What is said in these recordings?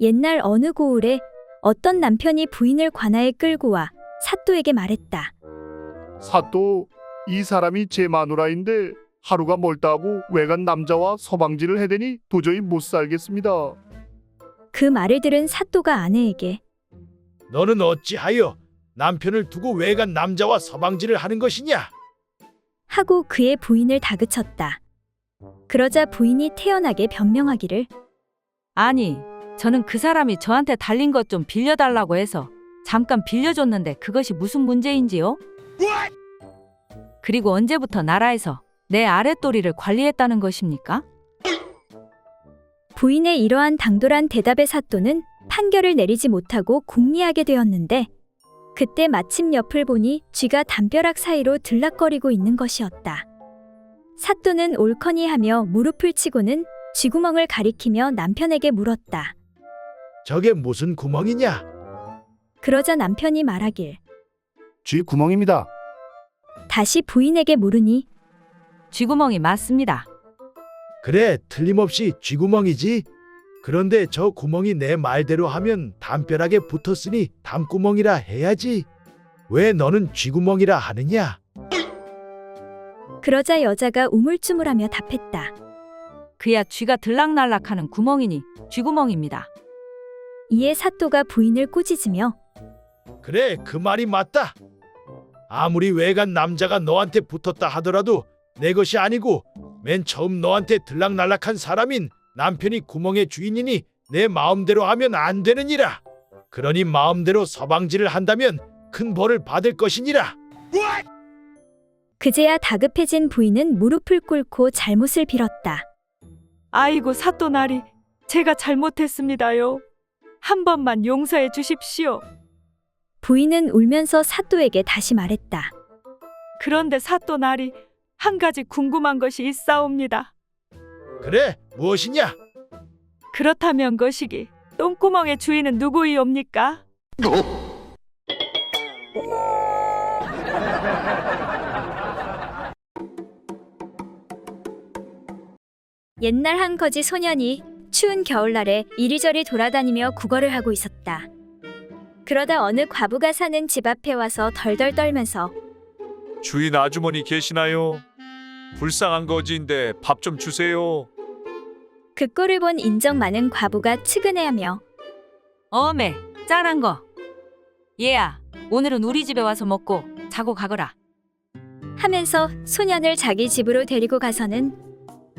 옛날 어느 고을에 어떤 남편이 부인을 관아에 끌고 와 사또에게 말했다. 사또, 이 사람이 제 마누라인데 하루가 멀다 하고 외간 남자와 서방질을 해대니 도저히 못 살겠습니다. 그 말을 들은 사또가 아내에게 너는 어찌하여 남편을 두고 외간 남자와 서방질을 하는 것이냐? 하고 그의 부인을 다그쳤다. 그러자 부인이 태연하게 변명하기를 아니, 저는 그 사람이 저한테 달린 것 좀 빌려달라고 해서 잠깐 빌려줬는데 그것이 무슨 문제인지요? 그리고 언제부터 나라에서 내 아랫도리를 관리했다는 것입니까? 부인의 이러한 당돌한 대답에 사또는 판결을 내리지 못하고 궁리하게 되었는데 그때 마침 옆을 보니 쥐가 담벼락 사이로 들락거리고 있는 것이었다. 사또는 옳거니 하며 무릎을 치고는 쥐구멍을 가리키며 남편에게 물었다. 저게 무슨 구멍이냐? 그러자 남편이 말하길 쥐 구멍입니다. 다시 부인에게 물으니 쥐구멍이 맞습니다. 그래, 틀림없이 쥐구멍이지. 그런데 저 구멍이 내 말대로 하면 담벼락에 붙었으니 담구멍이라 해야지. 왜 너는 쥐구멍이라 하느냐? 그러자 여자가 우물쭈물하며 답했다. 그야 쥐가 들락날락하는 구멍이니 쥐구멍입니다. 이에 사또가 부인을 꾸짖으며 그래, 그 말이 맞다. 아무리 외간 남자가 너한테 붙었다 하더라도 내 것이 아니고 맨 처음 너한테 들락날락한 사람인 남편이 구멍의 주인이니 내 마음대로 하면 안 되느니라. 그러니 마음대로 서방질을 한다면 큰 벌을 받을 것이니라. 그제야 다급해진 부인은 무릎을 꿇고 잘못을 빌었다. 아이고 사또나리, 제가 잘못했습니다요. 한 번만 용서해 주십시오. 부인은 울면서 사또에게 다시 말했다. 그런데 사또나리, 한 가지 궁금한 것이 있사옵니다. 그래, 무엇이냐? 그렇다면 거시기 똥구멍의 주인은 누구이옵니까? 옛날 한 거지 소년이 추운 겨울날에 이리저리 돌아다니며 구걸을 하고 있었다. 그러다 어느 과부가 사는 집 앞에 와서 덜덜 떨면서 주인 아주머니 계시나요? 불쌍한 거지인데 밥 좀 주세요. 그 꼴을 본 인정 많은 과부가 측은해하며 어메, 짠한 거. 얘야, 오늘은 우리 집에 와서 먹고 자고 가거라. 하면서 소년을 자기 집으로 데리고 가서는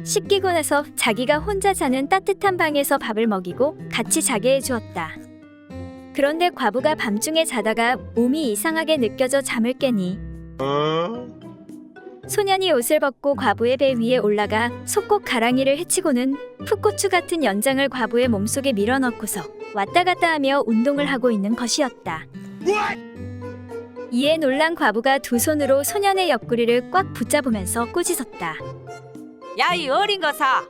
씻기고 나서 자기가 혼자 자는 따뜻한 방에서 밥을 먹이고 같이 자게 해주었다. 그런데 과부가 밤중에 자다가 몸이 이상하게 느껴져 잠을 깨니 소년이 옷을 벗고 과부의 배 위에 올라가 속꼭 가랑이를 헤치고는 풋고추 같은 연장을 과부의 몸속에 밀어넣고서 왔다 갔다 하며 운동을 하고 있는 것이었다. 이에 놀란 과부가 두 손으로 소년의 옆구리를 꽉 붙잡으면서 꾸짖었다. 야, 이 어린 거사!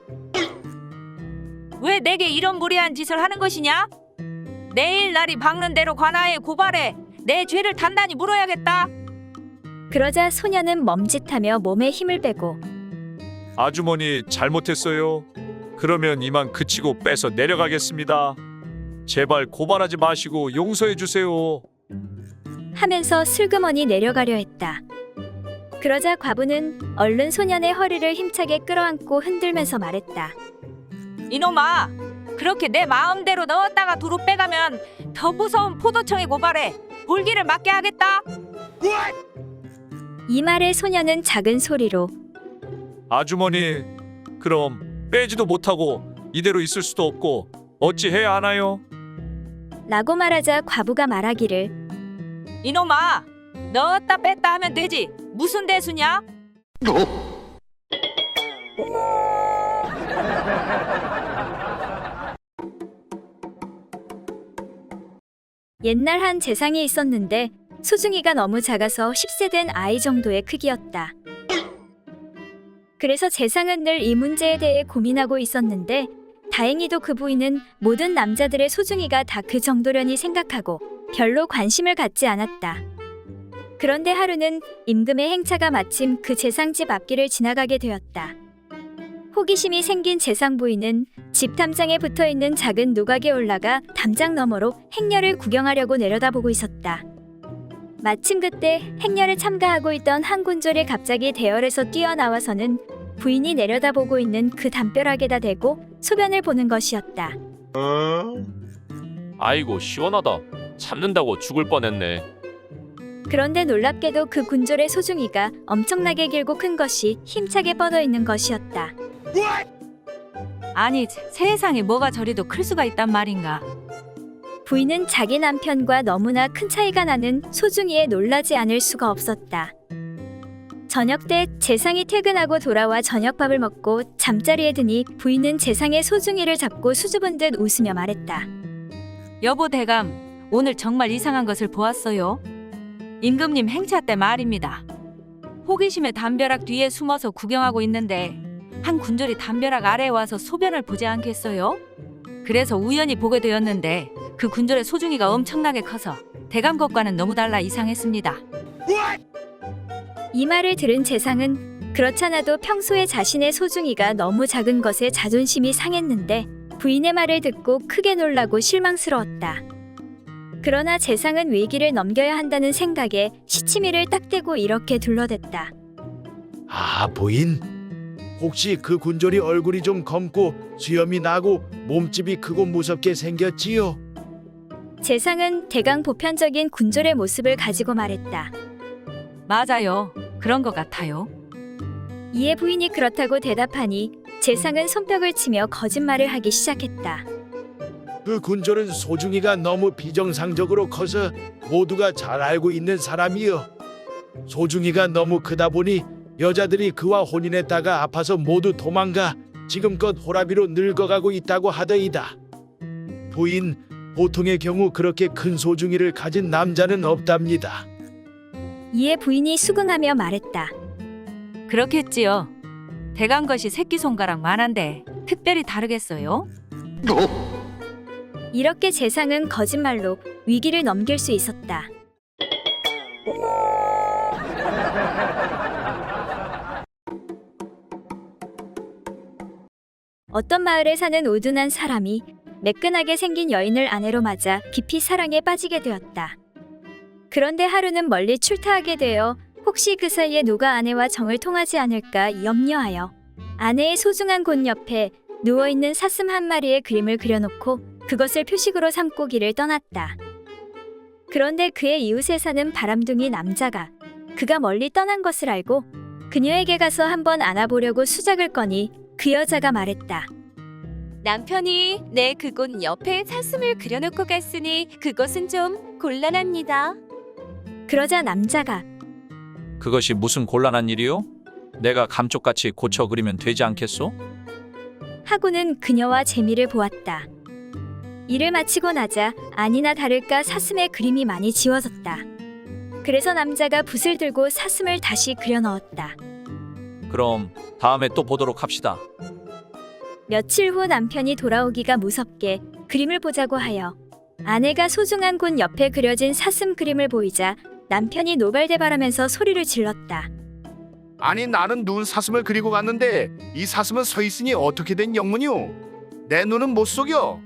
왜 내게 이런 무례한 짓을 하는 것이냐? 내일 날이 밝는 대로 관아에 고발해 내 죄를 단단히 물어야겠다. 그러자 소년은 멈짓하며 몸에 힘을 빼고 아주머니 잘못했어요. 그러면 이만 그치고 빼서 내려가겠습니다. 제발 고발하지 마시고 용서해 주세요. 하면서 슬그머니 내려가려 했다. 그러자 과부는 얼른 소년의 허리를 힘차게 끌어안고 흔들면서 말했다. 이놈아, 그렇게 내 마음대로 넣었다가 도로 빼가면 더 무서운 포도청에 고발해 볼기를 맞게 하겠다. 이 말에 소년은 작은 소리로 아주머니, 그럼 빼지도 못하고 이대로 있을 수도 없고 어찌 해야 하나요? 라고 말하자 과부가 말하기를 이놈아, 넣었다 뺐다 하면 되지 무슨 대수냐? 옛날 한 재상이 있었는데 소중이가 너무 작아서 10세 된 아이 정도의 크기였다. 그래서 재상은 늘 이 문제에 대해 고민하고 있었는데 다행히도 그 부인은 모든 남자들의 소중이가 다 그 정도려니 생각하고 별로 관심을 갖지 않았다. 그런데 하루는 임금의 행차가 마침 그 재상 집 앞길을 지나가게 되었다. 호기심이 생긴 재상 부인은 집 담장에 붙어 있는 작은 노각에 올라가 담장 너머로 행렬을 구경하려고 내려다보고 있었다. 마침 그때 행렬에 참가하고 있던 한 군졸이 갑자기 대열에서 뛰어나와서는 부인이 내려다보고 있는 그 담벼락에다 대고 소변을 보는 것이었다. 아이고 시원하다. 참는다고 죽을 뻔했네. 그런데 놀랍게도 그 군졸의 소중이가 엄청나게 길고 큰 것이 힘차게 뻗어 있는 것이었다. 아니 세상에 뭐가 저리도 클 수가 있단 말인가. 부인은 자기 남편과 너무나 큰 차이가 나는 소중이에 놀라지 않을 수가 없었다. 저녁 때 재상이 퇴근하고 돌아와 저녁밥을 먹고 잠자리에 드니 부인은 재상의 소중이를 잡고 수줍은 듯 웃으며 말했다. 여보 대감, 오늘 정말 이상한 것을 보았어요. 임금님 행차 때 말입니다. 호기심에 담벼락 뒤에 숨어서 구경하고 있는데 한 군졸이 담벼락 아래에 와서 소변을 보지 않겠어요? 그래서 우연히 보게 되었는데 그 군졸의 소중이가 엄청나게 커서 대감 것과는 너무 달라 이상했습니다. 이 말을 들은 재상은 그렇잖아도 평소에 자신의 소중이가 너무 작은 것에 자존심이 상했는데 부인의 말을 듣고 크게 놀라고 실망스러웠다. 그러나 재상은 위기를 넘겨야 한다는 생각에 시치미를 딱 대고 이렇게 둘러댔다. 아, 부인. 혹시 그 군졸이 얼굴이 좀 검고 수염이 나고 몸집이 크고 무섭게 생겼지요? 재상은 대강 보편적인 군졸의 모습을 가지고 말했다. 맞아요. 그런 것 같아요. 이에 부인이 그렇다고 대답하니 재상은 손뼉을 치며 거짓말을 하기 시작했다. 그 군졸은 소중이가 너무 비정상적으로 커서 모두가 잘 알고 있는 사람이요. 소중이가 너무 크다 보니 여자들이 그와 혼인했다가 아파서 모두 도망가 지금껏 호라비로 늙어가고 있다고 하더이다. 부인, 보통의 경우 그렇게 큰 소중이를 가진 남자는 없답니다. 이에 부인이 수긍하며 말했다. 그렇겠지요. 대감 것이 새끼손가락만한데 특별히 다르겠어요? 이렇게 재상은 거짓말로 위기를 넘길 수 있었다. 어떤 마을에 사는 우둔한 사람이 매끈하게 생긴 여인을 아내로 맞아 깊이 사랑에 빠지게 되었다. 그런데 하루는 멀리 출타하게 되어 혹시 그 사이에 누가 아내와 정을 통하지 않을까 염려하여 아내의 소중한 곳 옆에 누워있는 사슴 한 마리의 그림을 그려놓고 그것을 표식으로 삼고 길을 떠났다. 그런데 그의 이웃에 사는 바람둥이 남자가 그가 멀리 떠난 것을 알고 그녀에게 가서 한번 안아보려고 수작을 꺼니 그 여자가 말했다. 남편이 내 그곳 옆에 사슴을 그려놓고 갔으니 그것은 좀 곤란합니다. 그러자 남자가 그것이 무슨 곤란한 일이요? 내가 감쪽같이 고쳐 그리면 되지 않겠소? 하고는 그녀와 재미를 보았다. 일을 마치고 나자 아니나 다를까 사슴의 그림이 많이 지워졌다. 그래서 남자가 붓을 들고 사슴을 다시 그려 넣었다. 그럼 다음에 또 보도록 합시다. 며칠 후 남편이 돌아오기가 무섭게 그림을 보자고 하여 아내가 소중한 곳 옆에 그려진 사슴 그림을 보이자 남편이 노발대발하면서 소리를 질렀다. 아니 나는 눈 사슴을 그리고 갔는데 이 사슴은 서 있으니 어떻게 된 영문이오? 내 눈은 못 속여.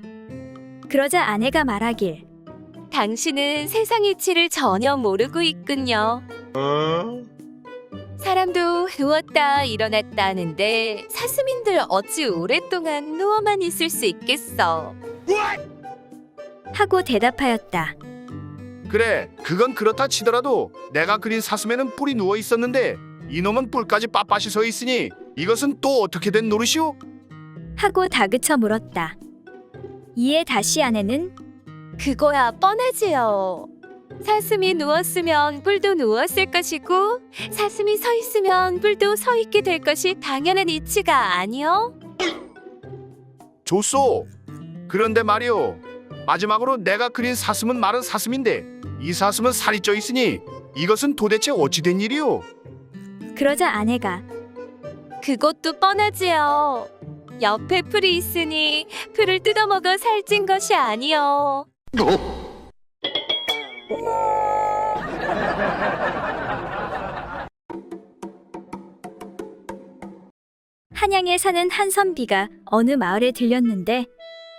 그러자 아내가 말하길. 당신은 세상 이치를 전혀 모르고 있군요. 사람도 누웠다 일어났다 하는데 사슴인들 어찌 오랫동안 누워만 있을 수 있겠어. 하고 대답하였다. 그래 그건 그렇다 치더라도 내가 그린 사슴에는 뿔이 누워 있었는데 이놈은 뿔까지 빳빳이 서 있으니 이것은 또 어떻게 된 노릇이오? 하고 다그쳐 물었다. 이에 다시 아내는 그거야 뻔하지요. 사슴이 누웠으면 뿔도 누웠을 것이고 사슴이 서 있으면 뿔도 서 있게 될 것이 당연한 이치가 아니요? 좋소. 그런데 말이오. 마지막으로 내가 그린 사슴은 마른 사슴인데 이 사슴은 살이 쪄 있으니 이것은 도대체 어찌 된 일이오? 그러자 아내가 그것도 뻔하지요. 옆에 풀이 있으니 풀을 뜯어먹어 살찐 것이 아니요. 한양에 산행에 사는 한 선비가 어느 마을에 들렸는데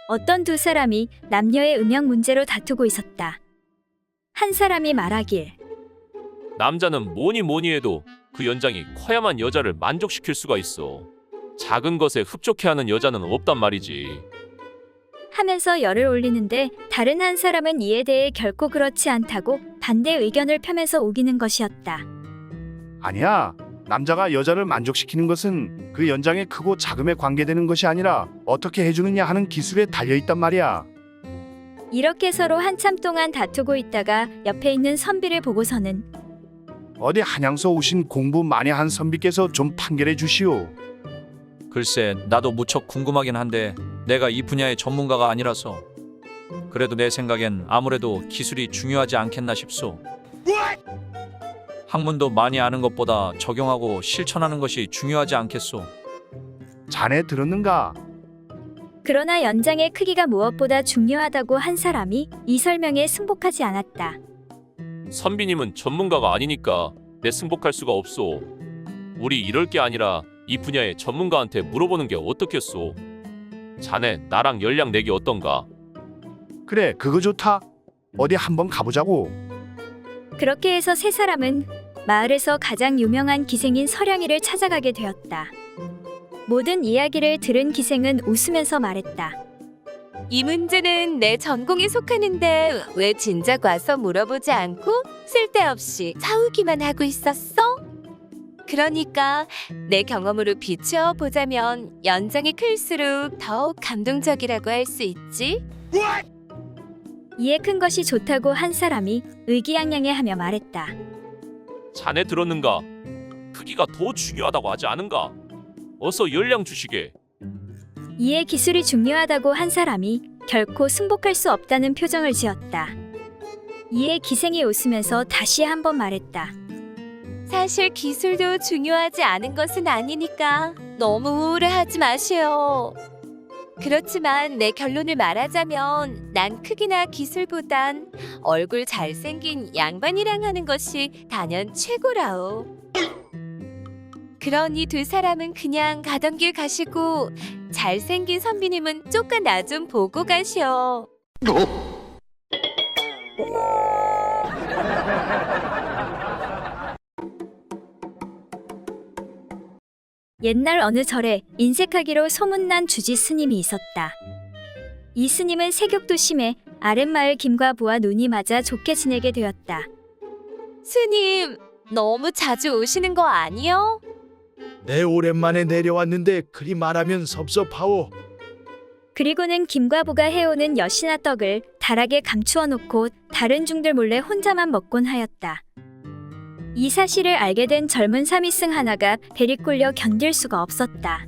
어떤 두 사람이 남녀의 음양 문제로 다투고 있었다. 한 사람이 말하길 남자는 뭐니 뭐니 해도 그 연장이 커야만 여자를 만족시킬 수가 있어. 작은 것에 흡족해하는 여자는 없단 말이지. 하면서 열을 올리는데 다른 한 사람은 이에 대해 결코 그렇지 않다고 반대 의견을 펴면서 우기는 것이었다. 아니야. 남자가 여자를 만족시키는 것은 그 연장의 크고 작음에 관계되는 것이 아니라 어떻게 해주느냐 하는 기술에 달려있단 말이야. 이렇게 서로 한참 동안 다투고 있다가 옆에 있는 선비를 보고서는 어디 한양서 오신 공부 많이 한 선비께서 좀 판결해 주시오. 글쎄, 나도 무척 궁금하긴 한데 내가 이 분야의 전문가가 아니라서. 그래도 내 생각엔 아무래도 기술이 중요하지 않겠나 싶소. 학문도 많이 아는 것보다 적용하고 실천하는 것이 중요하지 않겠소. 자네 들었는가? 그러나 연장의 크기가 무엇보다 중요하다고 한 사람이 이 설명에 승복하지 않았다. 선비님은 전문가가 아니니까 내 승복할 수가 없소. 우리 이럴 게 아니라 이 분야의 전문가한테 물어보는 게 어떻겠소. 자네 나랑 연락 내기 어떤가? 그래, 그거 좋다. 어디 한번 가보자고. 그렇게 해서 세 사람은 마을에서 가장 유명한 기생인 서량이를 찾아가게 되었다. 모든 이야기를 들은 기생은 웃으면서 말했다. 이 문제는 내 전공에 속하는데 왜 진작 와서 물어보지 않고 쓸데없이 싸우기만 하고 있었어? 그러니까 내 경험으로 비추어 보자면 연장이 클수록 더욱 감동적이라고 할 수 있지. 이에 큰 것이 좋다고 한 사람이 의기양양해하며 말했다. 자네 들었는가? 크기가 더 중요하다고 하지 않은가? 어서 연락 주시게. 이에 기술이 중요하다고 한 사람이 결코 승복할 수 없다는 표정을 지었다. 이에 기생이 웃으면서 다시 한번 말했다. 사실 기술도 중요하지 않은 것은 아니니까 너무 우울해하지 마세요. 그렇지만 내 결론을 말하자면 난 크기나 기술보단 얼굴 잘생긴 양반이랑 하는 것이 단연 최고라오. 그러니 두 사람은 그냥 가던 길 가시고 잘생긴 선비님은 쪼까 나 좀 보고 가시오. 옛날 어느 절에 인색하기로 소문난 주지 스님이 있었다. 이 스님은 세격도 심해 아랫마을 김과부와 눈이 맞아 좋게 지내게 되었다. 스님, 너무 자주 오시는 거 아니요? 내 오랜만에 내려왔는데 그리 말하면 섭섭하오. 그리고는 김과부가 해오는 엿이나 떡을 다락에 감추어 놓고 다른 중들 몰래 혼자만 먹곤 하였다. 이 사실을 알게 된 젊은 사미승 하나가 배리 꼴려 견딜 수가 없었다.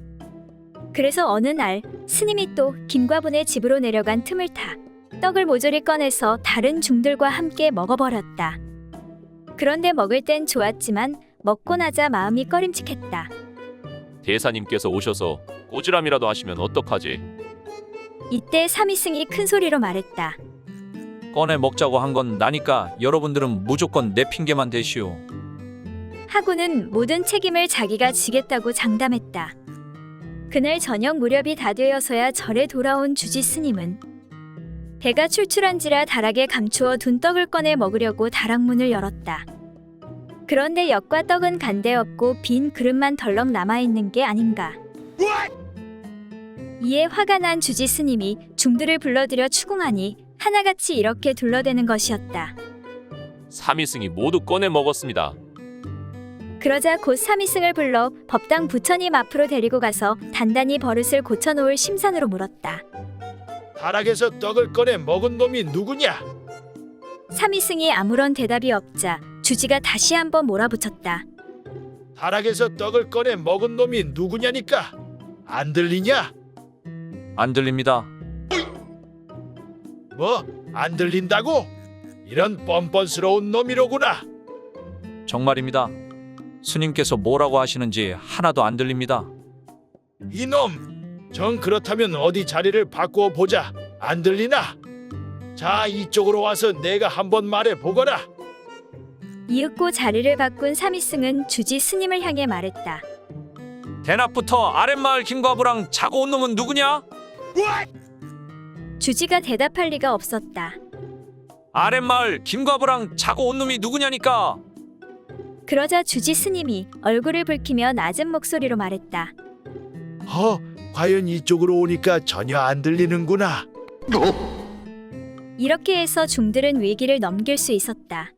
그래서 어느 날 스님이 또 김과분의 집으로 내려간 틈을 타 떡을 모조리 꺼내서 다른 중들과 함께 먹어버렸다. 그런데 먹을 땐 좋았지만 먹고 나자 마음이 꺼림칙했다. 대사님께서 오셔서 꼬지람이라도 하시면 어떡하지? 이때 사미승이 큰 소리로 말했다. 꺼내 먹자고 한 건 나니까 여러분들은 무조건 내 핑계만 대시오. 하고는 모든 책임을 자기가 지겠다고 장담했다. 그날 저녁 무렵이 다 되어서야 절에 돌아온 주지 스님은 배가 출출한지라 다락에 감추어 둔 떡을 꺼내 먹으려고 다락문을 열었다. 그런데 엿과 떡은 간데없고 빈 그릇만 덜렁 남아있는 게 아닌가. 이에 화가 난 주지 스님이 중들을 불러들여 추궁하니 하나같이 이렇게 둘러대는 것이었다. 사미승이 모두 꺼내 먹었습니다. 그러자 곧 사미승을 불러 법당 부처님 앞으로 데리고 가서 단단히 버릇을 고쳐놓을 심산으로 물었다. 다락에서 떡을 꺼내 먹은 놈이 누구냐? 사미승이 아무런 대답이 없자 주지가 다시 한번 몰아붙였다. 다락에서 떡을 꺼내 먹은 놈이 누구냐니까? 안 들리냐? 안 들립니다. 뭐? 안 들린다고? 이런 뻔뻔스러운 놈이로구나. 정말입니다. 스님께서 뭐라고 하시는지 하나도 안 들립니다. 이놈! 정 그렇다면 어디 자리를 바꾸어 보자. 안 들리나? 자, 이쪽으로 와서 내가 한번 말해 보거라. 이윽고 자리를 바꾼 사미승은 주지 스님을 향해 말했다. 대낮부터 아랫마을 김과부랑 자고 온 놈은 누구냐? 주지가 대답할 리가 없었다. 아랫마을 김과부랑 자고 온 놈이 누구냐니까. 그러자 주지 스님이 얼굴을 붉히며 낮은 목소리로 말했다. 과연 이쪽으로 오니까 전혀 안 들리는구나. 이렇게 해서 중들은 위기를 넘길 수 있었다.